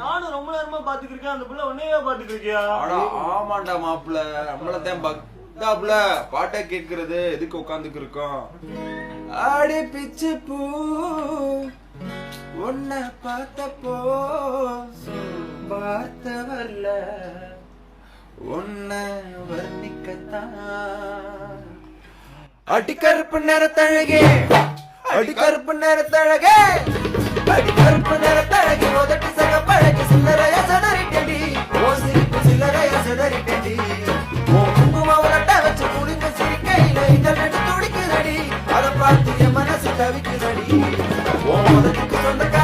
நானும் ரொம்ப நேரமா பாத்துட்டு இருக்கேன். அந்த புள்ள உன்னையே பாத்துட்டு இருக்கியா? ஆமாண்டா மாப்பிள்ள, நம்மளதான் பக்தாப்ல பாட்டை கேட்கறது எதுக்கு உட்காந்துக்கு இருக்கோம். ஆடி பிச்சு பூ உன்னை பார்த்தப்போ வார்த்தை வரல, உன்னை வர்ணிக்கத்தான். அடிக்கருப்பு நிறத்தழகே, அடிக்கருப்பு நிறத்தழகே, அடிக்கருப்பு நிறத்தழகே, உதட்டு சக பழகி சில்லறைய சதறிட்டடி, ஓ சிரிப்பு சில்லறைய சதறிட்டடி, ஓ குங்குமம் உலட்ட வச்சு குடிங்க சிரிக்கையில இதழ் துடிக்குதடி, அதை பார்த்து என் மனசு தவிக்குதடி, ஓ உதட்டுக்கு சொந்தக்கார